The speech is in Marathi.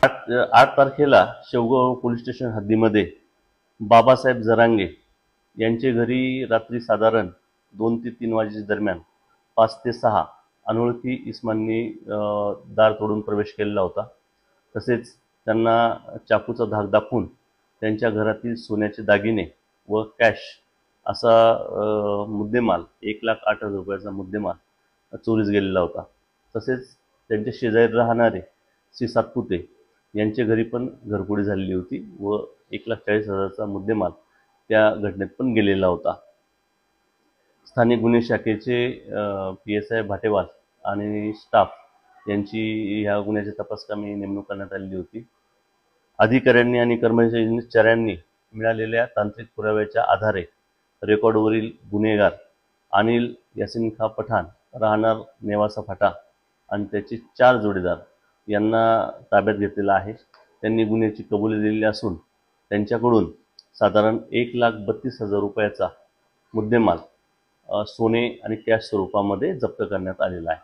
8 तारखेला शेवगाव पोलीस स्टेशन हद्दीमध्ये बाबासाहेब जरांगे यांचे घरी रात्री साधारण 2 ते 3 वाजेच्या दरम्यान 5 ते 6 अनोळखी इसमांनी दार तोडून प्रवेश केलेला होता। तसेच त्यांना चाकूचा धाक दाखवून त्यांच्या घरातील सोन्याचे दागिने व कॅश असा मुद्देमाल 1,08,000 रुपयाचा मुद्देमाल चोरीस गेलेला होता। तसेच त्यांच्या शेजारी राहणारे श्री सातपुते यांच्या घरी पण घरफोडी झालेली होती व 1,40,000चा मुद्देमाल त्या घटनेत पण गेलेला होता। स्थानिक गुन्हे शाखेचे PSI भाटेवाल आणि स्टाफ यांची ह्या गुन्ह्याच्या तपासकामी नेमणूक करण्यात आलेली होती। अधिकाऱ्यांनी आणि कर्मचाऱ्यांनी मिळालेल्या तांत्रिक पुराव्याच्या आधारे रेकॉर्डवरील गुन्हेगार अनिल यासिन खां पठाण राहणार नेवासा फाटा आणि त्याचे 4 जोडीदार यांना ताब्यात घेतलेला आहे। त्यांनी गुन्ह्याची कबुली दिलेली असून त्यांच्याकडून साधारण 1,32,000 रुपयाचा मुद्देमाल सोने आणि कॅश स्वरूपामध्ये जप्त करण्यात आलेला आहे।